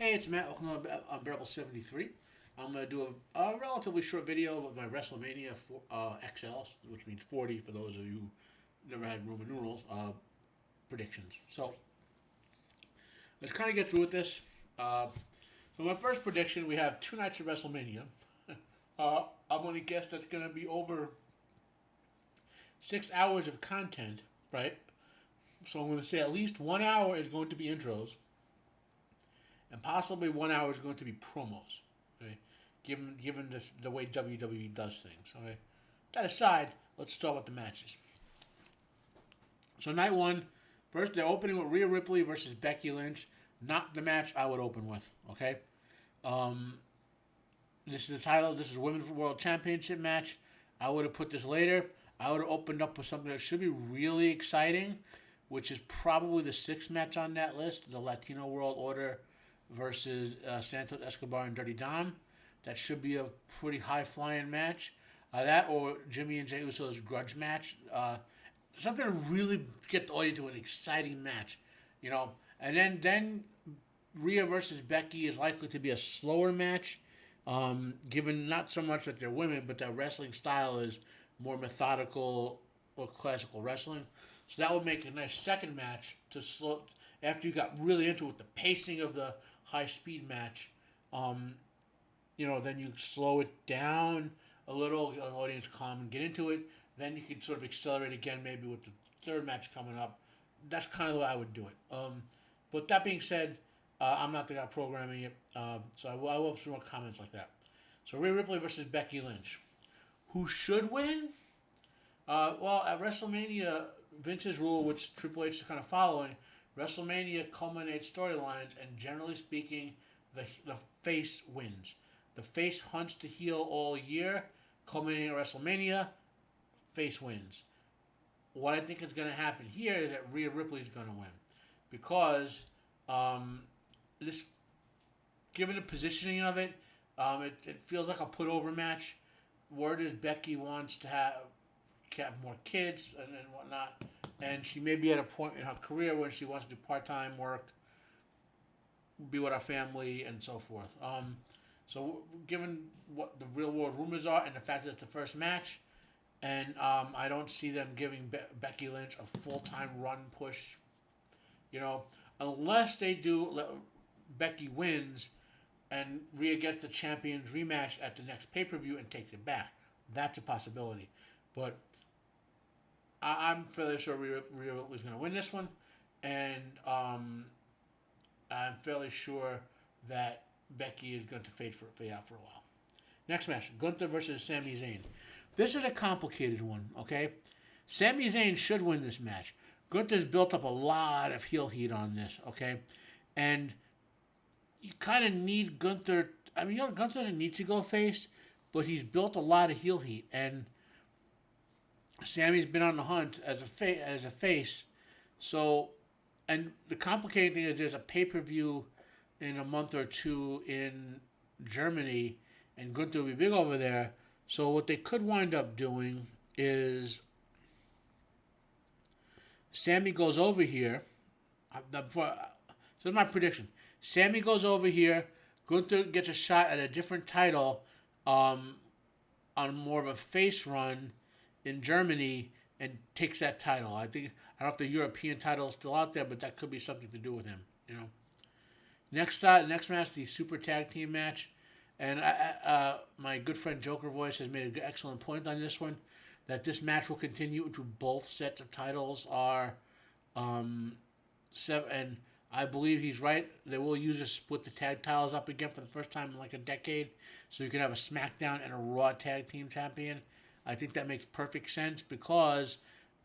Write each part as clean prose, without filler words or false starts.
Hey, it's Matt. Welcome to Unbearable 73. I'm going to do a relatively short video of my Wrestlemania XL, which means 40 for those of you who never had Roman numerals, predictions. So, let's kind of get through with this. So, my first prediction, we have 2 nights of WrestleMania. I'm going to guess that's going to be over 6 hours of content, right? So, I'm going to say at least 1 hour is going to be intros and possibly 1 hour is going to be promos. Okay, given this, the way WWE does things. Okay, that aside, let's start with the matches. So night one, first they're opening with Rhea Ripley versus Becky Lynch. Not the match I would open with. Okay, this is the title. This is Women's World Championship match. I would have put this later. I would have opened up with something that should be really exciting, which is probably the 6th match on that list, the Latino World Order versus Santos Escobar and Dirty Dom. That should be a pretty high-flying match. That or Jimmy and Jey Uso's grudge match. Something to really get the audience to an exciting match, you know. And then Rhea versus Becky is likely to be a slower match, given not so much that they're women, but their wrestling style is more methodical or classical wrestling. So that would make a nice second match to slow after you got really into it. The pacing of the high speed match, then you slow it down a little, get the audience calm and get into it. Then you can sort of accelerate again, maybe with the third match coming up. That's kind of the way I would do it. But that being said, I'm not the guy programming it, so I will have some more comments like that. So Rhea Ripley versus Becky Lynch. Who should win? Well, at WrestleMania, Vince's rule, which Triple H is kind of following, WrestleMania culminates storylines, and generally speaking, the face wins. The face hunts the heel all year, culminating at WrestleMania, face wins. What I think is going to happen here is that Rhea Ripley is going to win. Because, this, given the positioning of it, it feels like a put-over match. Word is Becky wants to have more kids and whatnot. And she may be at a point in her career where she wants to do part-time work, be with her family, and so forth. So given what the real-world rumors are and the fact that it's the first match, and I don't see them giving Becky Lynch a full-time run push, unless they do, Becky wins and Rhea gets the champion's rematch at the next pay-per-view and takes it back. That's a possibility. But I'm fairly sure Rhea was going to win this one, and I'm fairly sure that Becky is going to fade out for a while. Next match, Gunther versus Sami Zayn. This is a complicated one, okay? Sami Zayn should win this match. Gunther's built up a lot of heel heat on this, okay? And you kind of need Gunther. I mean, Gunther doesn't need to go face, but he's built a lot of heel heat, and Sammy's been on the hunt as a face. So, and the complicated thing is there's a pay-per-view in a month or two in Germany, and Gunther will be big over there. So what they could wind up doing is Sammy goes over here. So that's my prediction. Sammy goes over here. Gunther gets a shot at a different title on more of a face run in Germany and takes that title. I don't know if the European title is still out there, but that could be something to do with him. Next match, the Super Tag Team match, and my good friend Joker Voice has made an excellent point on this one, that this match will continue until both sets of titles are seven. And I believe he's right. They will use to split the tag titles up again for the first time in like a decade, so you can have a SmackDown and a Raw Tag Team Champion. I think that makes perfect sense because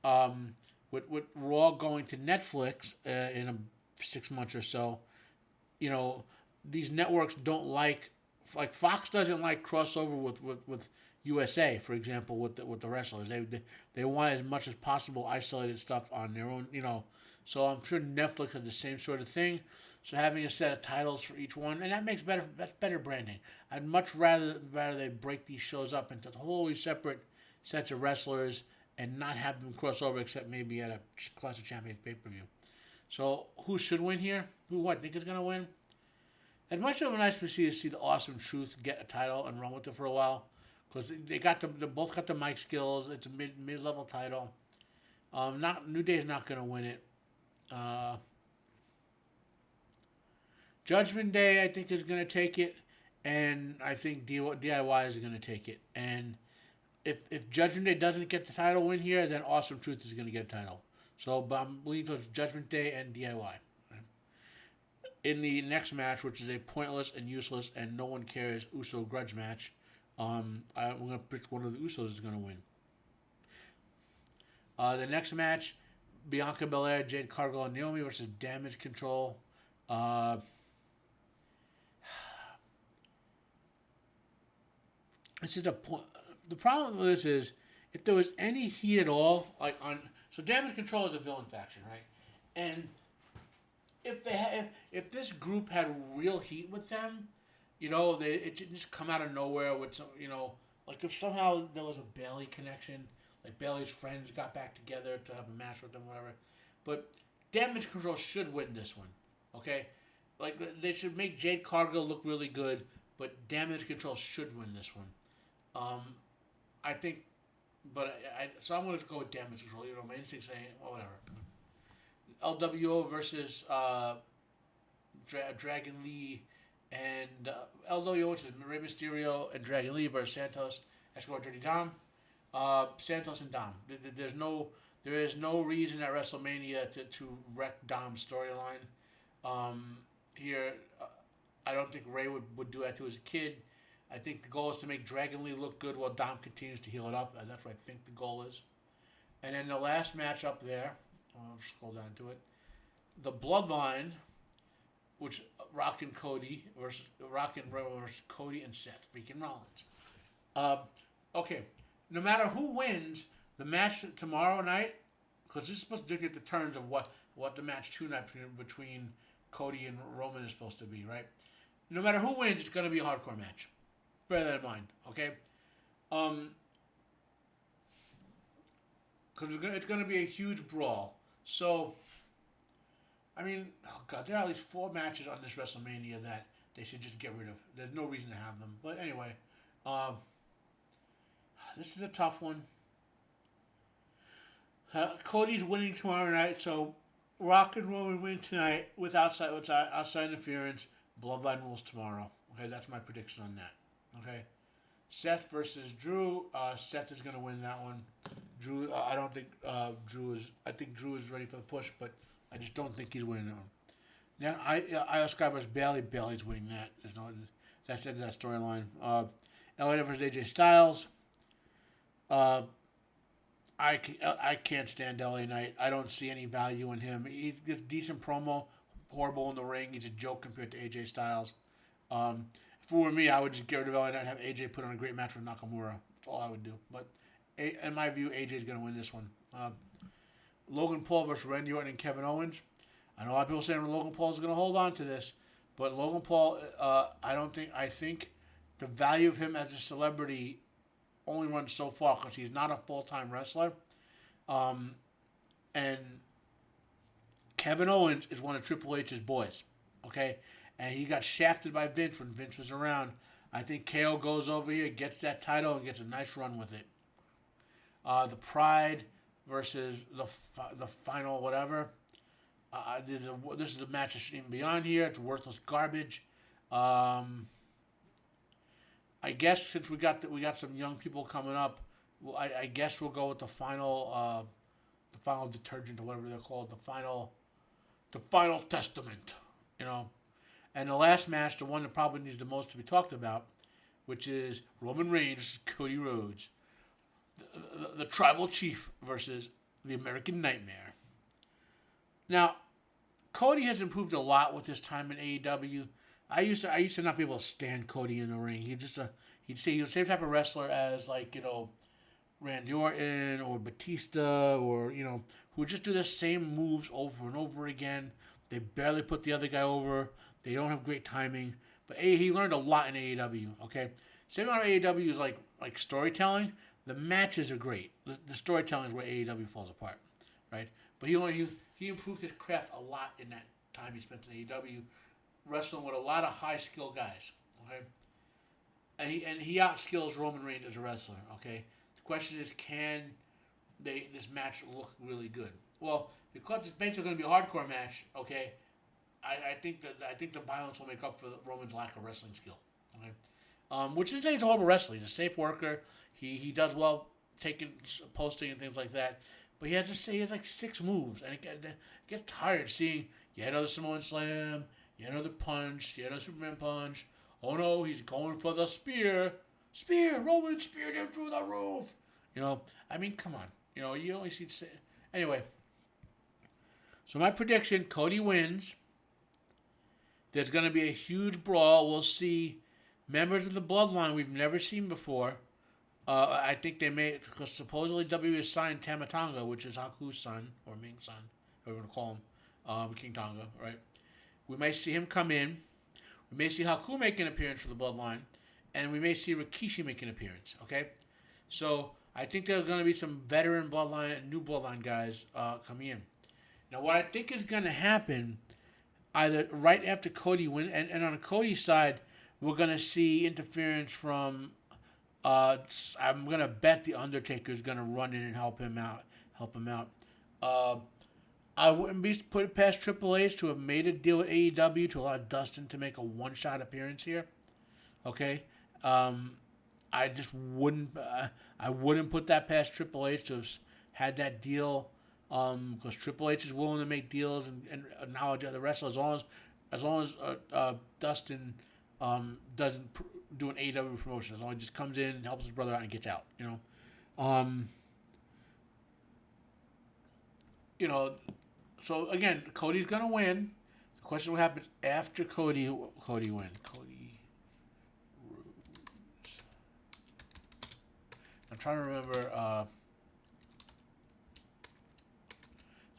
with Raw going to Netflix in 6 months or so, these networks don't like Fox doesn't like crossover with USA, for example, with the wrestlers. They want as much as possible isolated stuff on their own, So I'm sure Netflix has the same sort of thing. So having a set of titles for each one, and that's better branding. I'd much rather they break these shows up into wholly separate sets of wrestlers and not have them cross over except maybe at a Clash of Champions pay-per-view. So who should win here? Who I think is going to win? As much of a nice to see the Awesome Truth get a title and run with it for a while, because they both got the mic skills. It's a mid level title. Not New Day's not gonna win it. Uh, Judgment Day, I think, is gonna take it, and I think DIY is gonna take it. And if Judgment Day doesn't get the title win here, then Awesome Truth is gonna get a title. So, but I'm leaning towards Judgment Day and DIY. In the next match, which is a pointless and useless and no one cares Uso grudge match, I'm going to predict one of the Usos is going to win. The next match, Bianca Belair, Jade Cargill, and Naomi versus Damage Control. This is a point. The problem with this is, if there was any heat at all, so Damage Control is a villain faction, right? And if this group had real heat with them, it didn't just come out of nowhere with some, like if somehow there was a Bailey connection, like Bailey's friends got back together to have a match with them, whatever. But Damage Control should win this one, okay? Like they should make Jade Cargill look really good, but Damage Control should win this one. I think, so I'm going to go with Damage Control. My instinct's saying, well, whatever. LWO versus Dragon Lee and LWO, which is Rey Mysterio and Dragon Lee versus Santos, Escobar, Dirty Dom. Santos and Dom. There is no reason at WrestleMania to wreck Dom's storyline. Here, I don't think Ray would do that to his kid. I think the goal is to make Dragon Lee look good while Dom continues to heal it up. That's what I think the goal is. And then the last match up there, I'll scroll down to it. The Bloodline, which Rock and Ray versus Cody and Seth freaking Rollins. Okay, no matter who wins the match tomorrow night, because this is supposed to dictate the terms of what the match tonight between Cody and Roman is supposed to be, right? No matter who wins, it's going to be a hardcore match. Bear that in mind, okay? Because it's going to be a huge brawl. So, I mean, oh God, there are at least 4 matches on this WrestleMania that they should just get rid of. There's no reason to have them. But anyway, this is a tough one. Cody's winning tomorrow night, so Rock and Roman win tonight with outside interference. Bloodline rules tomorrow. Okay, that's my prediction on that. Okay, Seth versus Drew. Seth is going to win that one. Drew, I don't think Drew is. I think Drew is ready for the push, but I just don't think he's winning that one. Now, Io Sky versus Bailey. Bailey's winning that. That's the end of that storyline. LA versus AJ Styles. I can't stand LA Knight. I don't see any value in him. He's a decent promo, horrible in the ring. He's a joke compared to AJ Styles. If it were me, I would just get rid of LA Knight and have AJ put on a great match with Nakamura. That's all I would do. But in my view, AJ is going to win this one. Logan Paul versus Randy Orton and Kevin Owens. I know a lot of people saying Logan Paul is going to hold on to this, but Logan Paul, I think the value of him as a celebrity only runs so far because he's not a full-time wrestler. And Kevin Owens is one of Triple H's boys, okay? And he got shafted by Vince when Vince was around. I think KO goes over here, gets that title, and gets a nice run with it. The Pride versus the final whatever. This is a match that shouldn't even be on here. It's worthless garbage. I guess since we got some young people coming up, well, I guess we'll go with the final detergent or whatever they're called, the final testament, And the last match, the one that probably needs the most to be talked about, which is Roman Reigns versus Cody Rhodes, the Tribal Chief versus the American Nightmare. Now, Cody has improved a lot with his time in AEW. I used to not be able to stand Cody in the ring. He'd say he was the same type of wrestler as Randy Orton or Batista or who would just do the same moves over and over again. They barely put the other guy over. They don't have great timing. But he learned a lot in AEW. Okay, same amount of AEW is like storytelling. The matches are great. The storytelling is where AEW falls apart, right? But he improved his craft a lot in that time he spent in AEW. wrestling with a lot of high skill guys. Okay, and he outskills Roman Reigns as a wrestler. Okay, the question is, can this match look really good? Well, because it's basically going to be a hardcore match. Okay, I think the violence will make up for Roman's lack of wrestling skill. Okay, which is he's a horrible wrestler. He's a safe worker. He does well taking posting and things like that. But he has like 6 moves, and it gets tired seeing yet another Samoan slam, yet another punch, yet another Superman punch. Oh no, he's going for the spear. Roman speared him through the roof. I mean, come on. You only see. Anyway, so my prediction: Cody wins. There's going to be a huge brawl. We'll see members of the Bloodline we've never seen before. I think they may, because supposedly WWE has signed Tamatonga, which is Haku's son, or Ming's son, whatever you want to call him, King Tonga, right? We may see him come in. We may see Haku make an appearance for the Bloodline, and we may see Rikishi make an appearance, okay? So I think there's going to be some veteran Bloodline and new Bloodline guys coming in. Now, what I think is going to happen, either right after Cody wins, and on the Cody side, we're going to see interference from... I'm gonna bet the Undertaker is gonna run in and help him out. I wouldn't be put it past Triple H to have made a deal with AEW to allow Dustin to make a one-shot appearance here. Okay, I just wouldn't. I wouldn't put that past Triple H to have had that deal. Because Triple H is willing to make deals and acknowledge other wrestlers as long as Dustin doesn't do an AEW promotion. As long as he just comes in, helps his brother out, and gets out. So again, Cody's gonna win. The question: what happens after Cody wins? Cody Rhodes. I'm trying to remember.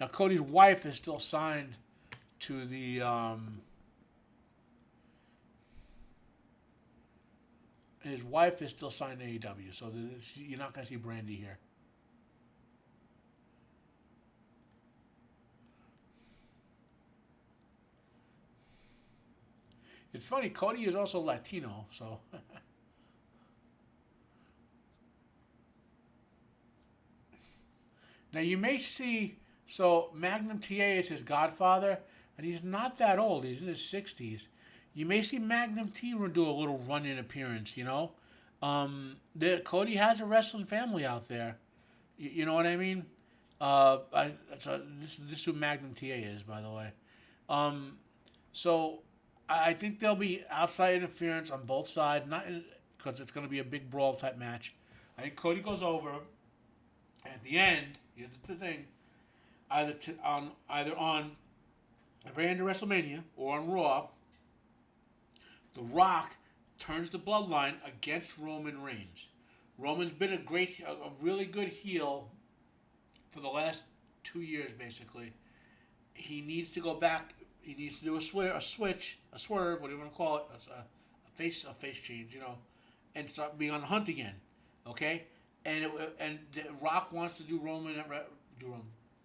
Now Cody's wife is still signed to the. His wife is still signed to AEW, so you're not going to see Brandy here. It's funny, Cody is also Latino, so... Now, you may see... So, Magnum TA is his godfather, and he's not that old. He's in his 60s. You may see Magnum T do a little run-in appearance, Cody has a wrestling family out there. You know what I mean? This is who Magnum TA is, by the way. So I think there'll be outside interference on both sides, not because it's going to be a big brawl type match. I think Cody goes over, and at the end, here's the thing: either on the very end of WrestleMania or on Raw, The Rock turns the Bloodline against Roman Reigns. Roman's been a really good heel for the last 2 years, basically. He needs to go back. He needs to do a swerve, what do you want to call it? A face change, and start being on the hunt again. Okay, and The Rock wants to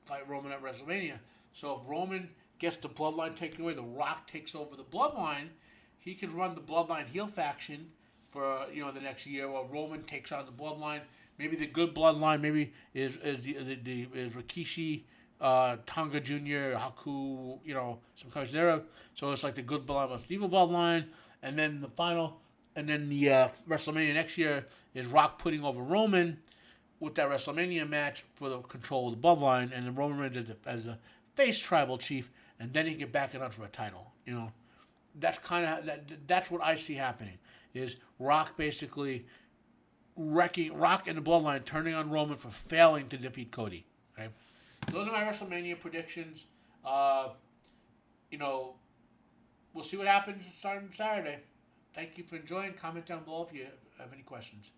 fight Roman at WrestleMania. So if Roman gets the Bloodline taken away, The Rock takes over the Bloodline. He can run the Bloodline heel faction for the next year, while Roman takes on the Bloodline. Maybe the good Bloodline maybe is Rikishi, Tonga Jr., Haku, some kind of there. So it's like the good Bloodline with the evil Bloodline, and then the WrestleMania next year is Rock putting over Roman with that WrestleMania match for the control of the Bloodline, and then Roman Reigns as the face tribal chief, and then he can get back it on for a title. That's that's what I see happening. Is Rock basically wrecking Rock and the Bloodline, turning on Roman for failing to defeat Cody. Okay, those are my WrestleMania predictions. We'll see what happens starting Saturday. Thank you for enjoying. Comment down below if you have any questions.